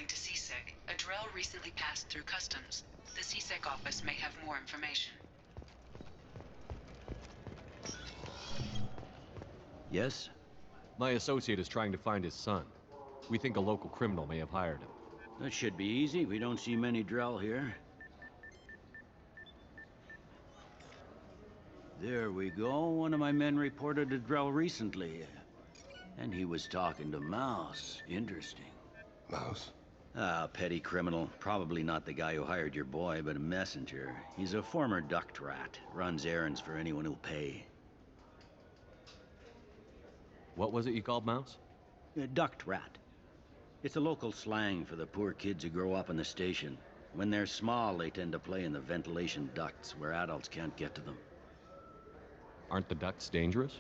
According to CSEC, a Drell recently passed through customs. The CSEC office may have more information. Yes? My associate is trying to find his son. We think a local criminal may have hired him. That should be easy. We don't see many Drell here. There we go. One of my men reported a Drell recently. And he was talking to Mouse. Interesting. Mouse? Ah, petty criminal. Probably not the guy who hired your boy, but a messenger. He's a former duct rat. Runs errands for anyone who'll pay. What was it you called Mouse? A duct rat. It's a local slang for the poor kids who grow up in the station. When they're small, they tend to play in the ventilation ducts where adults can't get to them. Aren't the ducts dangerous?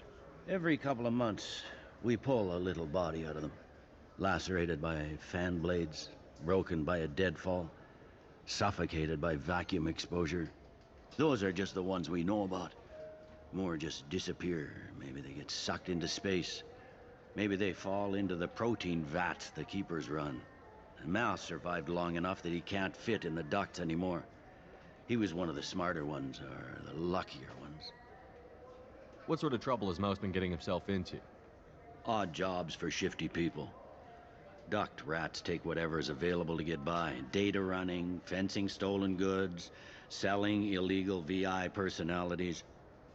Every couple of months, we pull a little body out of them. Lacerated by fan blades, broken by a deadfall, suffocated by vacuum exposure. Those are just the ones we know about. More just disappear. Maybe they get sucked into space. Maybe they fall into the protein vat the keepers run. And Mouse survived long enough that he can't fit in the ducts anymore. He was one of the smarter ones, or the luckier ones. What sort of trouble has Mouse been getting himself into? Odd jobs for shifty people. Duct rats take whatever is available to get by. Data running, fencing stolen goods, selling illegal VI personalities.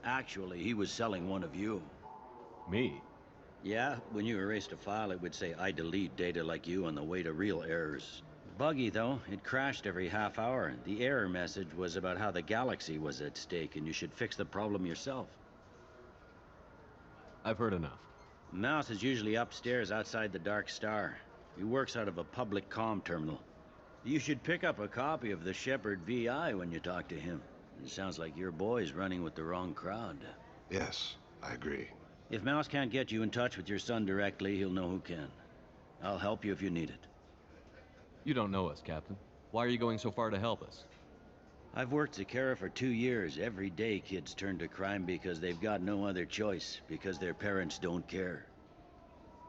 Actually, he was selling one of you. Me? Yeah, when you erased a file, it would say, I delete data like you on the way to real errors. Buggy, though. It crashed every half hour. The error message was about how the galaxy was at stake and you should fix the problem yourself. I've heard enough. Mouse is usually upstairs outside the Dark Star. He works out of a public comm terminal. You should pick up a copy of the Shepard VI when you talk to him. It sounds like your boy's running with the wrong crowd. Yes, I agree. If Mouse can't get you in touch with your son directly, he'll know who can. I'll help you if you need it. You don't know us, Captain. Why are you going so far to help us? I've worked Zakera for 2 years. Every day kids turn to crime because they've got no other choice, because their parents don't care.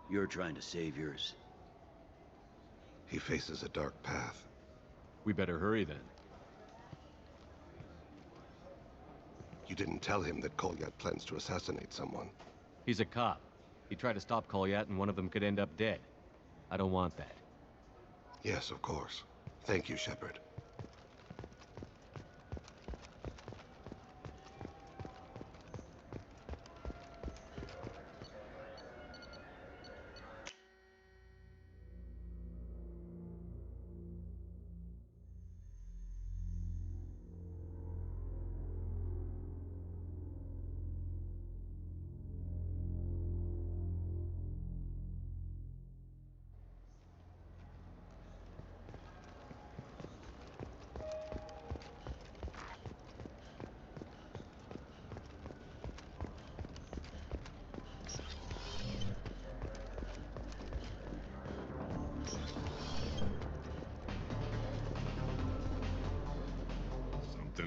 You're trying to save yours. He faces a dark path. We better hurry then. You didn't tell him that Kolyat plans to assassinate someone. He's a cop. He tried to stop Kolyat and one of them could end up dead. I don't want that. Yes, of course. Thank you, Shepard.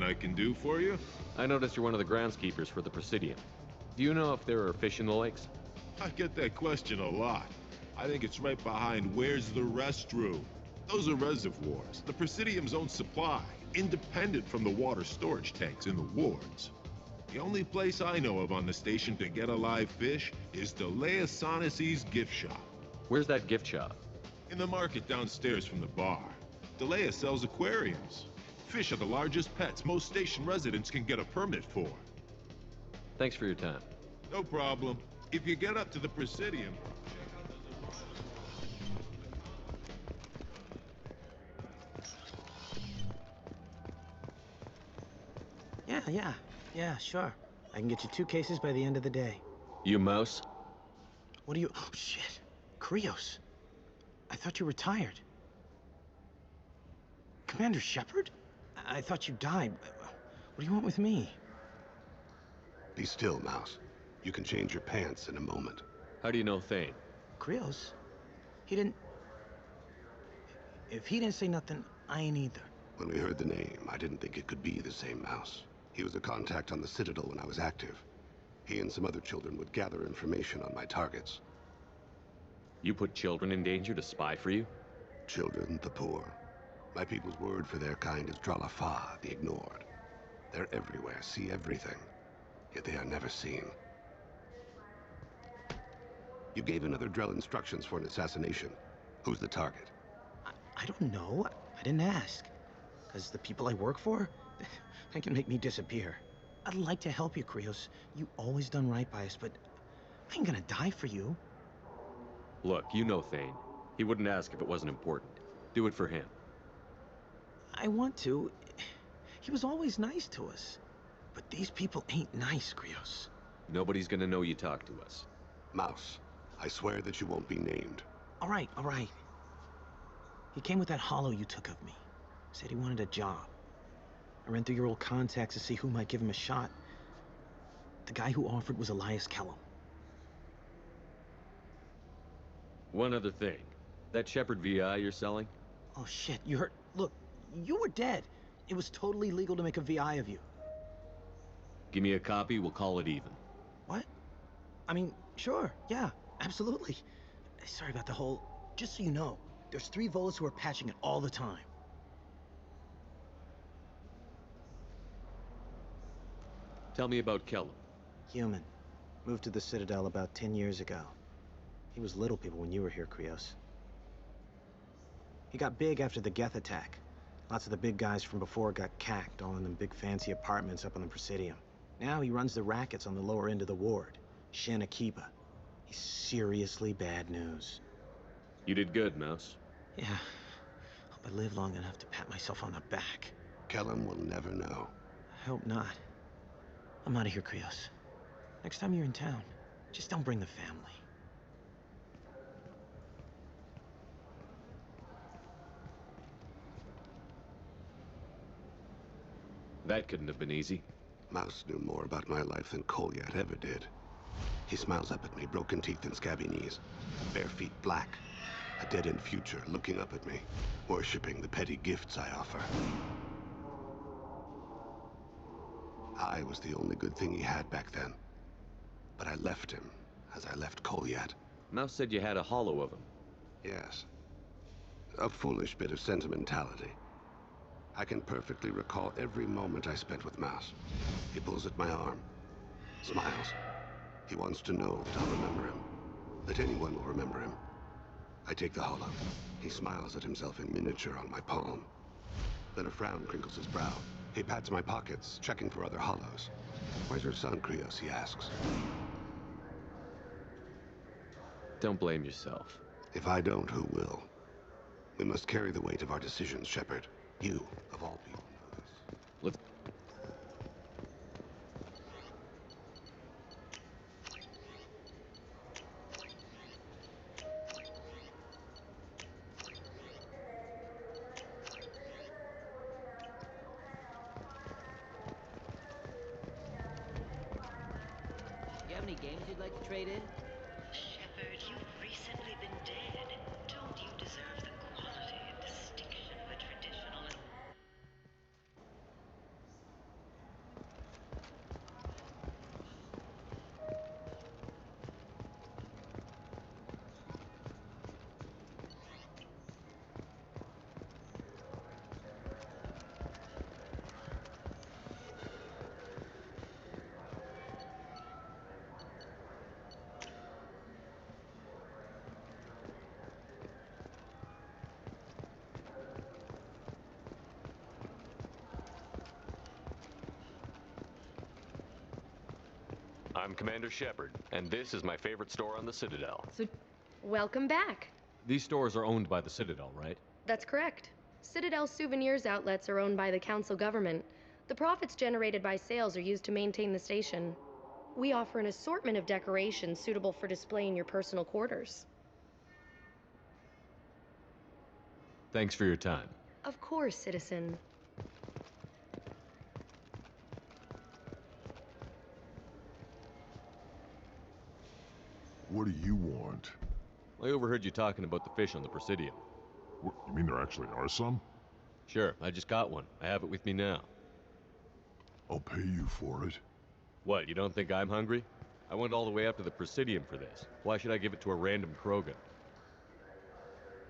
I can do for you? I noticed you're one of the groundskeepers for the Presidium. Do you know if there are fish in the lakes? I get that question a lot. I think it's right behind where's the restroom. Those are reservoirs, the Presidium's own supply, independent from the water storage tanks in the wards. The only place I know of on the station to get a live fish is Delea Sonesi's gift shop. Where's that gift shop? In the market downstairs from the bar. Delea sells aquariums. Fish are the largest pets most station residents can get a permit for. Thanks for your time. No problem. If you get up to the Presidium, Yeah, sure. I can get you 2 cases by the end of the day. You Mouse? What are you... Oh, shit. CawCrowche. I thought you retired. Commandershepard? I thought you died. What do you want with me? Be still, Mouse. You can change your pants in a moment. How do you know Thane? CawCrowche? He didn't... If he didn't say nothing, I ain't either. When we heard the name, I didn't think it could be the same Mouse. He was a contact on the Citadel when I was active. He and some other children would gather information on my targets. You put children in danger to spy for you? Children, the poor. My people's word for their kind is Dralafa, the ignored. They're everywhere, see everything, yet they are never seen. You gave another Drell instructions for an assassination. Who's the target? I don't know. I didn't ask. Because the people I work for, they can make me disappear. I'd like to help you, Krios. You always done right by us, but I ain't gonna die for you. Look, you know Thane. He wouldn't ask if it wasn't important. Do it for him. I want to. He was always nice to us. But these people ain't nice, Krios. Nobody's gonna know you talk to us. Mouse, I swear that you won't be named. All right. He came with that hollow you took of me. Said he wanted a job. I ran through your old contacts to see who might give him a shot. The guy who offered was Elias Kellum. One other thing. That Shepard VI you're selling? Oh shit, you heard? Look, you were dead. It was totally legal to make a VI of you. Give me a copy, we'll call it even. What? I mean, sure, yeah, absolutely. Sorry about the whole... Just so you know, there's 3 Volas who are patching it all the time. Tell me about Kellum. Human. Moved to the Citadel about 10 years ago. He was little people when you were here, Krios. He got big after the Geth attack. Lots of the big guys from before got cacked, all in them big fancy apartments up on the Presidium. Now he runs the rackets on the lower end of the ward, Shin Akiba. He's seriously bad news. You did good, Mouse. Yeah. Hope I live long enough to pat myself on the back. Kellum will never know. I hope not. I'm out of here, Krios. Next time you're in town, just don't bring the family. That couldn't have been easy. Mouse knew more about my life than Kolyat ever did. He smiles up at me, broken teeth and scabby knees. Bare feet black. A dead-end future looking up at me, worshipping the petty gifts I offer. I was the only good thing he had back then. But I left him, as I left Kolyat. Mouse said you had a hollow of him. Yes. A foolish bit of sentimentality. I can perfectly recall every moment I spent with Mouse. He pulls at my arm, smiles. He wants to know that I'll remember him, that anyone will remember him. I take the hollow. He smiles at himself in miniature on my palm. Then a frown crinkles his brow. He pats my pockets, checking for other hollows. Where's your son, Krios, he asks. Don't blame yourself. If I don't, who will? We must carry the weight of our decisions, Shepard. You, of all people, know this. Let's... You have any games you'd like to trade in? Shepard, you've recently been dead. Don't you deserve the quality and distinction of a traditional... I'm Commandershepard, and this is my favorite store on the Citadel. So, welcome back. These stores are owned by the Citadel, right? That's correct. Citadel souvenirs outlets are owned by the Council government. The profits generated by sales are used to maintain the station. We offer an assortment of decorations suitable for display in your personal quarters. Thanks for your time. Of course, citizen. What do you want? I overheard you talking about the fish on the Presidium. What, you mean there actually are some? Sure, I just got one. I have it with me now. I'll pay you for it. What, you don't think I'm hungry? I went all the way up to the Presidium for this. Why should I give it to a random Krogan?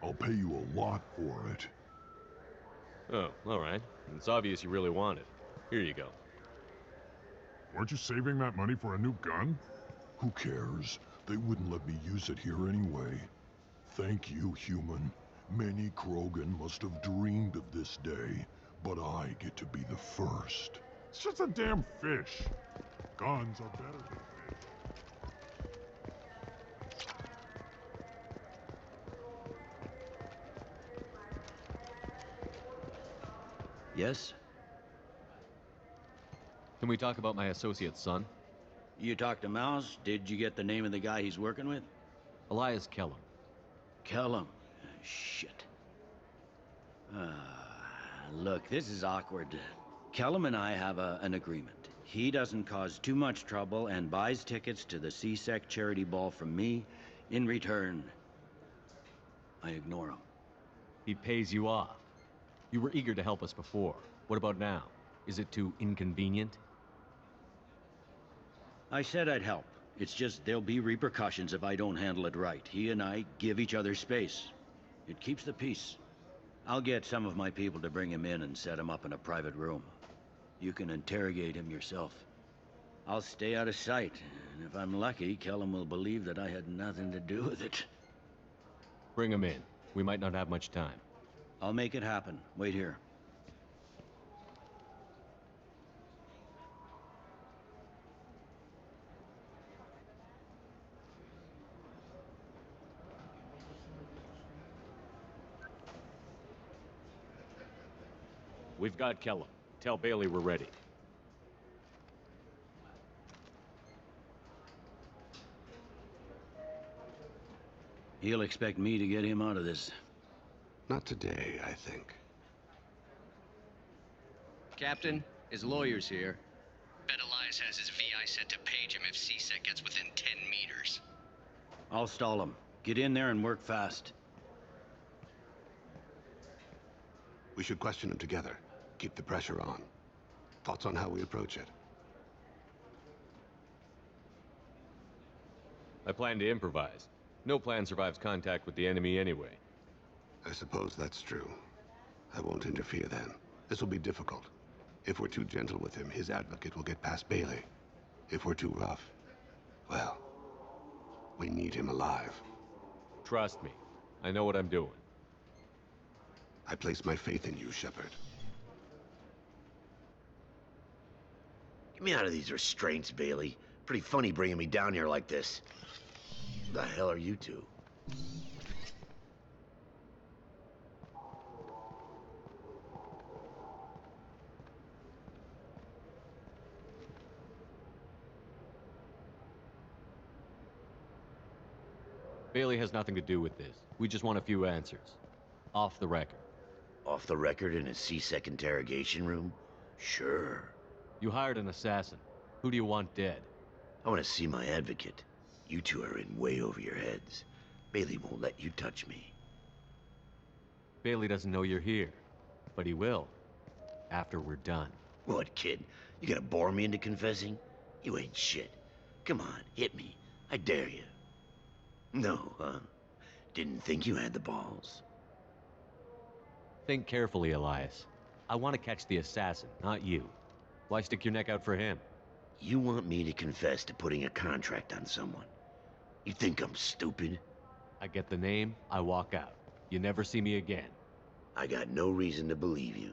I'll pay you a lot for it. Oh, all right. It's obvious you really want it. Here you go. Weren't you saving that money for a new gun? Who cares? They wouldn't let me use it here anyway. Thank you, human. Many Krogan must have dreamed of this day, but I get to be the first. It's just a damn fish. Guns are better than fish. Yes? Can we talk about my associate's son? You talked to Mouse? Did you get the name of the guy he's working with? Elias Kellum. Kellum. Shit. Look, this is awkward. Kellum and I have an agreement. He doesn't cause too much trouble and buys tickets to the C-Sec charity ball from me. In return, I ignore him. He pays you off. You were eager to help us before. What about now? Is it too inconvenient? I said I'd help. It's just there'll be repercussions if I don't handle it right. He and I give each other space. It keeps the peace. I'll get some of my people to bring him in and set him up in a private room. You can interrogate him yourself. I'll stay out of sight, and if I'm lucky, Kellum will believe that I had nothing to do with it. Bring him in. We might not have much time. I'll make it happen. Wait here. We've got Kellum. Tell Bailey we're ready. He'll expect me to get him out of this. Not today, I think. Captain, his lawyer's here. Bet Elias has his VI set to page him if C-Sec gets within 10 meters. I'll stall him. Get in there and work fast. We should question him together. Keep the pressure on. Thoughts on how we approach it? I plan to improvise. No plan survives contact with the enemy anyway. I suppose that's true. I won't interfere then. This will be difficult. If we're too gentle with him, his advocate will get past Bailey. If we're too rough, well, we need him alive. Trust me. I know what I'm doing. I place my faith in you, Shepard. Get me out of these restraints, Bailey. Pretty funny bringing me down here like this. Who the hell are you two? Bailey has nothing to do with this. We just want a few answers. Off the record. Off the record in a C-Sec interrogation room? Sure. You hired an assassin. Who do you want dead? I want to see my advocate. You two are in way over your heads. Bailey won't let you touch me. Bailey doesn't know you're here. But he will. After we're done. What, kid? You gonna bore me into confessing? You ain't shit. Come on, hit me. I dare you. No, huh? Didn't think you had the balls. Think carefully, Elias. I want to catch the assassin, not you. Why stick your neck out for him? You want me to confess to putting a contract on someone? You think I'm stupid? I get the name, I walk out. You never see me again. I got no reason to believe you.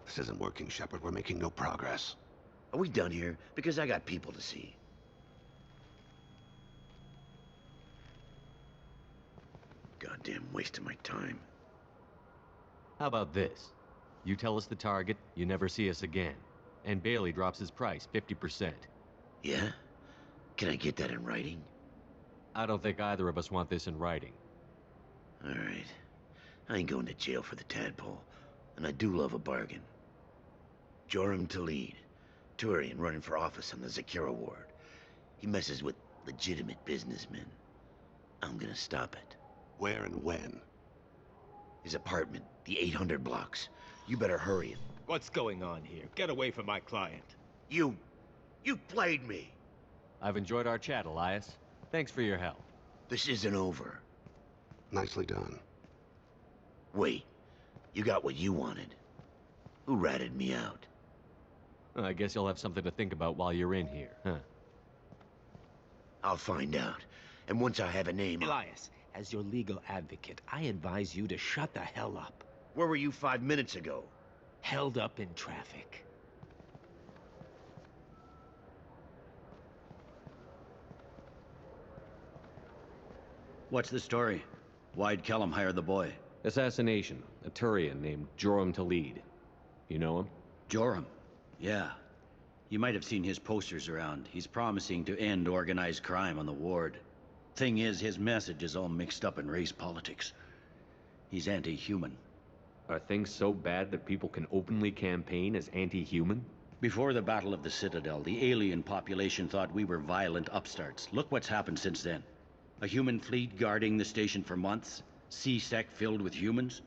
This isn't working, Shepard. We're making no progress. Are we done here? Because I got people to see. Goddamn waste of my time. How about this? You tell us the target, you never see us again. And Bailey drops his price 50%. Yeah? Can I get that in writing? I don't think either of us want this in writing. Alright. I ain't going to jail for the tadpole. And I do love a bargain. Joram Talid. Turian running for office on the Zakira ward. He messes with legitimate businessmen. I'm gonna stop it. Where and when? His apartment, the 800 blocks. You better hurry him. What's going on here? Get away from my client. You played me. I've enjoyed our chat, Elias. Thanks for your help. This isn't over. Nicely done. Wait, you got what you wanted. Who ratted me out? I guess you'll have something to think about while you're in here, huh? I'll find out. And once I have a name... Elias, as your legal advocate, I advise you to shut the hell up. Where were you 5 minutes ago? Held up in traffic. What's the story? Why'd Kellum hire the boy? Assassination. A Turian named Joram to lead. You know him? Joram? Yeah. You might have seen his posters around. He's promising to end organized crime on the ward. Thing is, his message is all mixed up in race politics. He's anti-human. Are things so bad that people can openly campaign as anti-human? Before the Battle of the Citadel, the alien population thought we were violent upstarts. Look what's happened since then. A human fleet guarding the station for months. C-Sec filled with humans.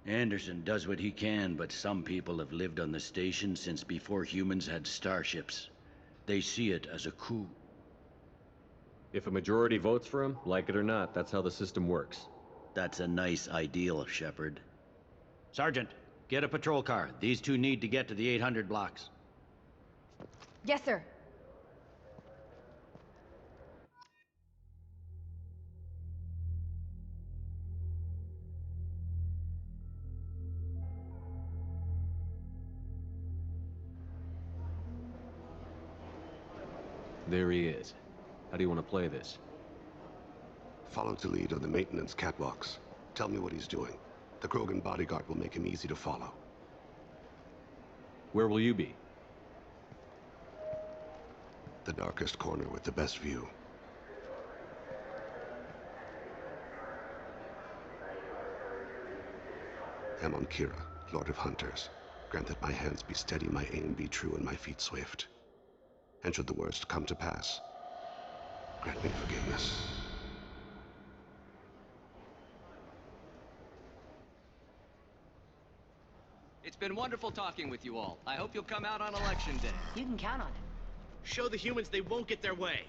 Anderson does what he can, but some people have lived on the station since before humans had starships. They see it as a coup. If a majority votes for him, like it or not, that's how the system works. That's a nice ideal, Shepard. Sergeant, get a patrol car. These two need to get to the 800 blocks. Yes, sir. There he is. How do you want to play this? Follow to lead on the maintenance catwalks. Tell me what he's doing. The Krogan bodyguard will make him easy to follow. Where will you be? The darkest corner with the best view. Amon Kira, Lord of Hunters. Grant that my hands be steady, my aim be true, and my feet swift. And should the worst come to pass, grant me forgiveness. It's been wonderful talking with you all. I hope you'll come out on Election Day. You can count on it. Show the humans they won't get their way.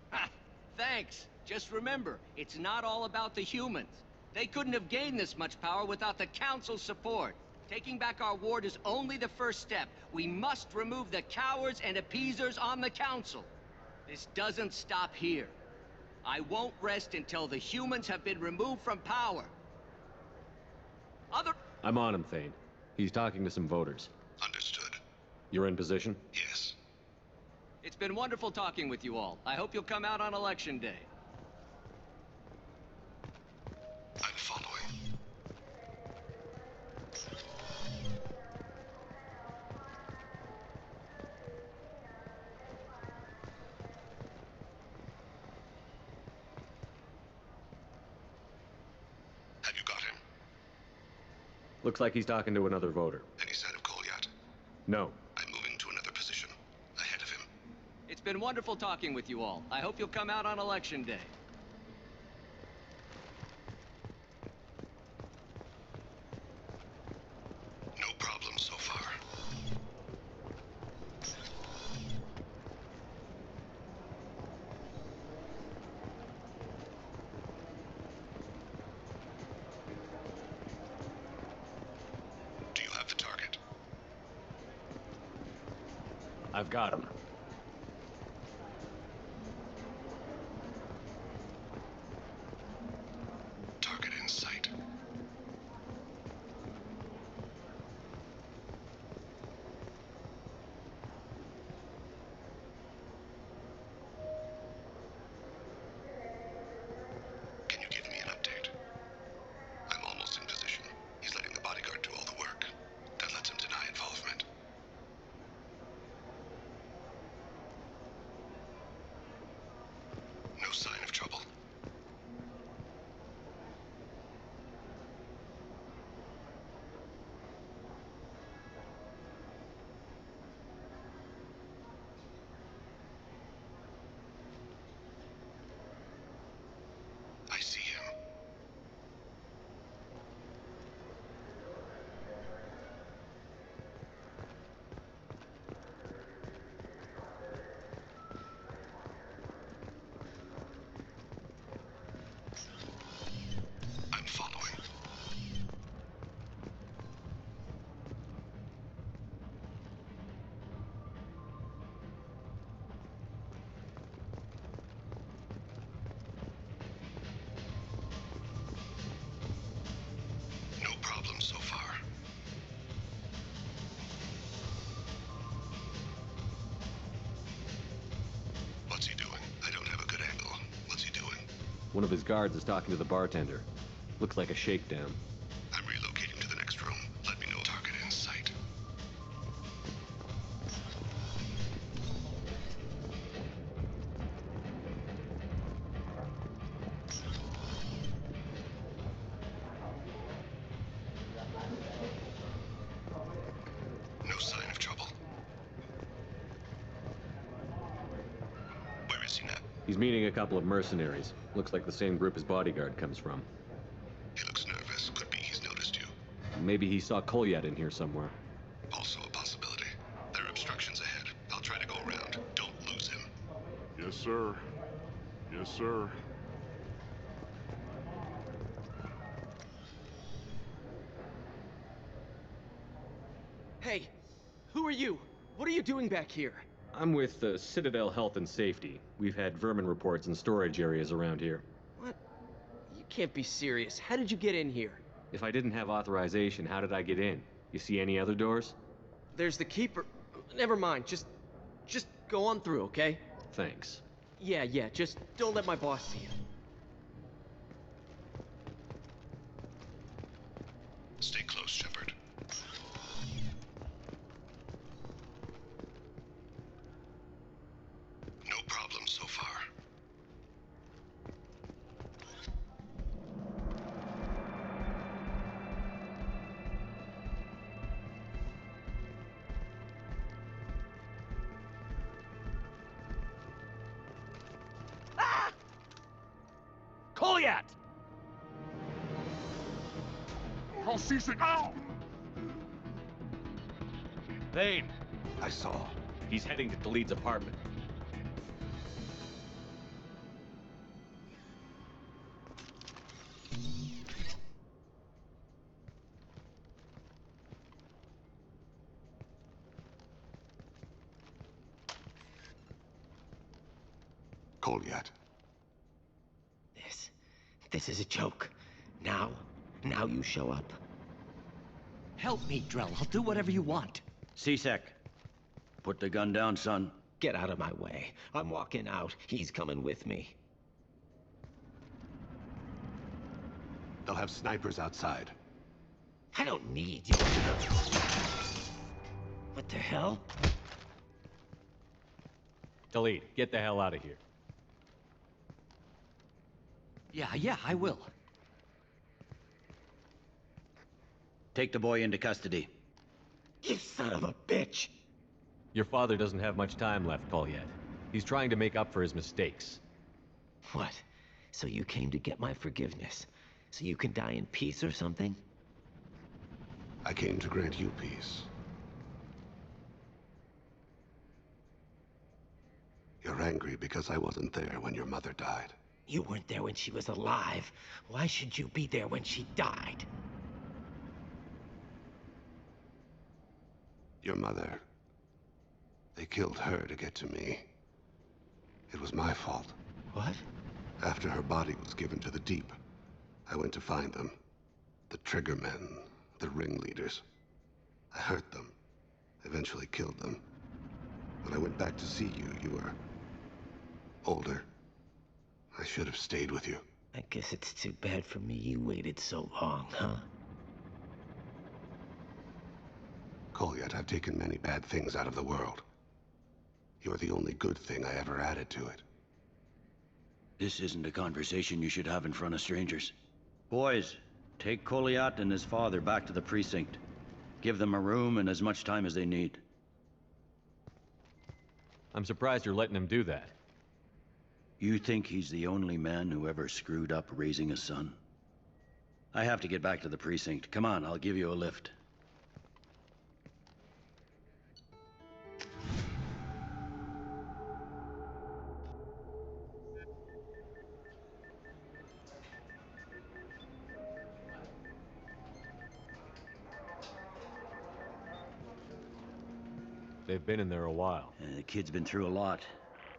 Ha! Thanks. Just remember, it's not all about the humans. They couldn't have gained this much power without the Council's support. Taking back our ward is only the first step. We must remove the cowards and appeasers on the Council. This doesn't stop here. I won't rest until the humans have been removed from power. I'm on him, Thane. He's talking to some voters. Understood. You're in position? Yes. It's been wonderful talking with you all. I hope you'll come out on Election Day. I'm following. Have you got him? Looks like he's talking to another voter. Any sign of Cole yet? No. I'm moving to another position. Ahead of him. It's been wonderful talking with you all. I hope you'll come out on Election Day. No problem so far. Do you have the target? I've got him. Target in sight. Can you give me an update? I'm almost in position. He's letting the bodyguard do all the work. That lets him deny involvement. One of his guards is talking to the bartender. Looks like a shakedown. I'm relocating to the next room. Let me know target in sight. No sign of trouble. Where is he now? He's meeting a couple of mercenaries. Looks like the same group his bodyguard comes from. He looks nervous. Could be he's noticed you. Maybe he saw Kolyat in here somewhere. Also a possibility. There are obstructions ahead. I'll try to go around. Don't lose him. Yes, sir. Yes, sir. Hey, who are you? What are you doing back here? I'm with the Citadel Health and Safety. We've had vermin reports in storage areas around here. What? You can't be serious. How did you get in here? If I didn't have authorization, how did I get in? You see any other doors? There's the keeper. Never mind. Just go on through, okay? Thanks. Yeah, just don't let my boss see you. Stay close, Shepard. No problem so far. Kolyat! I'll cease it now! Thane! I saw. He's heading to Khalid's apartment. Kolyat. This is a joke. Now you show up. Help me, Drell. I'll do whatever you want. C-Sec, put the gun down, son. Get out of my way. I'm walking out. He's coming with me. They'll have snipers outside. I don't need you. What the hell? Khalid, get the hell out of here. Yeah, I will. Take the boy into custody. You son of a bitch! Your father doesn't have much time left, Kolyat. He's trying to make up for his mistakes. What? So you came to get my forgiveness? So you can die in peace or something? I came to grant you peace. You're angry because I wasn't there when your mother died. You weren't there when she was alive. Why should you be there when she died? Your mother... They killed her to get to me. It was my fault. What? After her body was given to the Deep, I went to find them. The Triggermen, the ringleaders. I hurt them. Eventually killed them. When I went back to see you, you were... older. I should have stayed with you. I guess it's too bad for me you waited so long, huh? Kolyat, I've taken many bad things out of the world. You're the only good thing I ever added to it. This isn't a conversation you should have in front of strangers. Boys, take Kolyat and his father back to the precinct. Give them a room and as much time as they need. I'm surprised you're letting him do that. You think he's the only man who ever screwed up raising a son? I have to get back to the precinct. Come on, I'll give you a lift. They've been in there a while. The kid's been through a lot.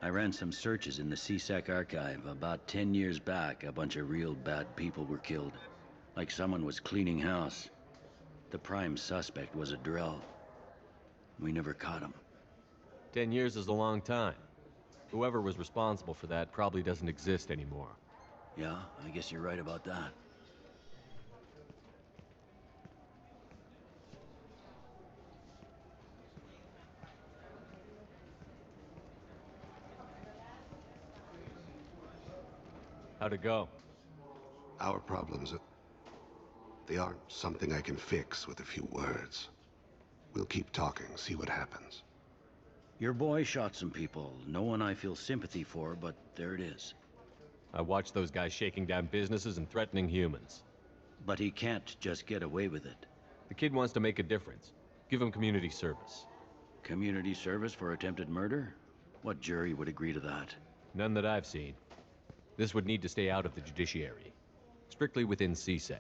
I ran some searches in the CSEC archive. About 10 years back, a bunch of real bad people were killed. Like someone was cleaning house. The prime suspect was a Drell. We never caught him. 10 years is a long time. Whoever was responsible for that probably doesn't exist anymore. Yeah, I guess you're right about that. How'd it go? Our problems, they aren't something I can fix with a few words. We'll keep talking, see what happens. Your boy shot some people. No one I feel sympathy for, but there it is. I watched those guys shaking down businesses and threatening humans. But he can't just get away with it. The kid wants to make a difference. Give him community service. Community service for attempted murder? What jury would agree to that? None that I've seen. This would need to stay out of the judiciary. Strictly within CSEC.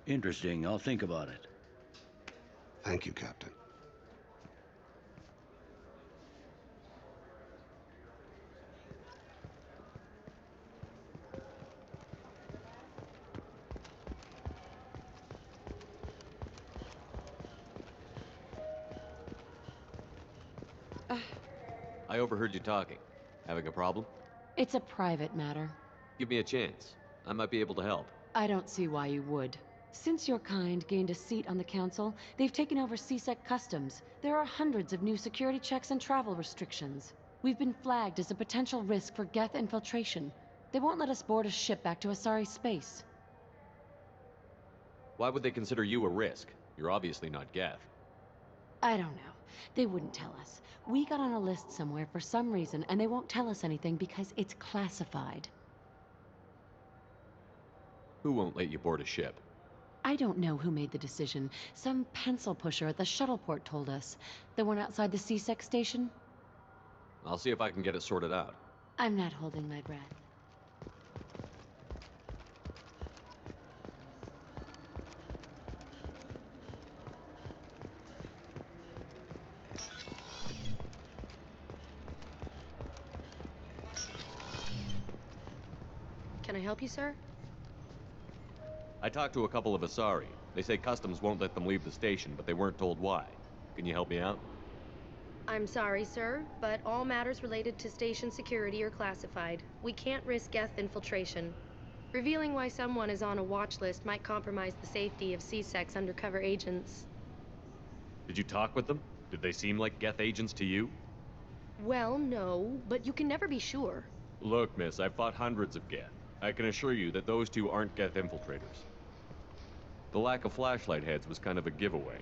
Interesting. I'll think about it. Thank you, Captain. I overheard you talking. Having a problem? It's a private matter. Give me a chance. I might be able to help. I don't see why you would. Since your kind gained a seat on the council, they've taken over CSEC customs. There are hundreds of new security checks and travel restrictions. We've been flagged as a potential risk for Geth infiltration. They won't let us board a ship back to Asari space. Why would they consider you a risk? You're obviously not Geth. I don't know. They wouldn't tell us. We got on a list somewhere for some reason, and they won't tell us anything because it's classified. Who won't let you board a ship? I don't know who made the decision. Some pencil pusher at the shuttle port told us. The one outside the CSEC station? I'll see if I can get it sorted out. I'm not holding my breath. Can I help you, sir? I talked to a couple of Asari. They say customs won't let them leave the station, but they weren't told why. Can you help me out? I'm sorry, sir, but all matters related to station security are classified. We can't risk Geth infiltration. Revealing why someone is on a watch list might compromise the safety of CSEC's undercover agents. Did you talk with them? Did they seem like Geth agents to you? Well, no, but you can never be sure. Look, miss, I've fought hundreds of Geth. I can assure you that those two aren't Geth infiltrators. The lack of flashlight heads was kind of a giveaway.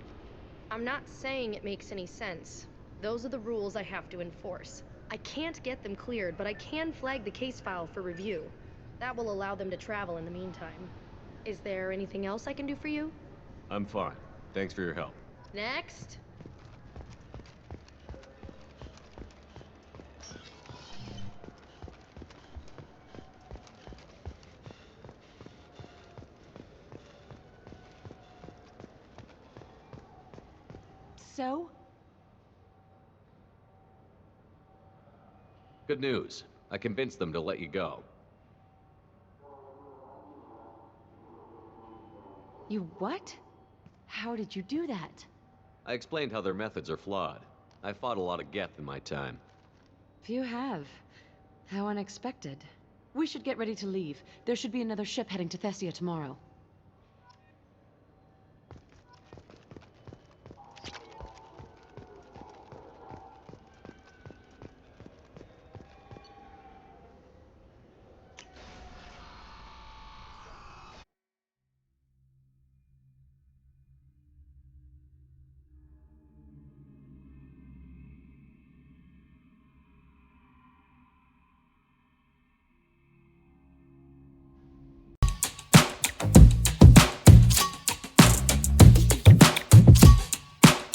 I'm not saying it makes any sense. Those are the rules I have to enforce. I can't get them cleared, but I can flag the case file for review. That will allow them to travel in the meantime. Is there anything else I can do for you? I'm fine. Thanks for your help. Next. So? Good news. I convinced them to let you go. You what? How did you do that? I explained how their methods are flawed. I fought a lot of Geth in my time. Few have. How unexpected. We should get ready to leave. There should be another ship heading to Thessia tomorrow.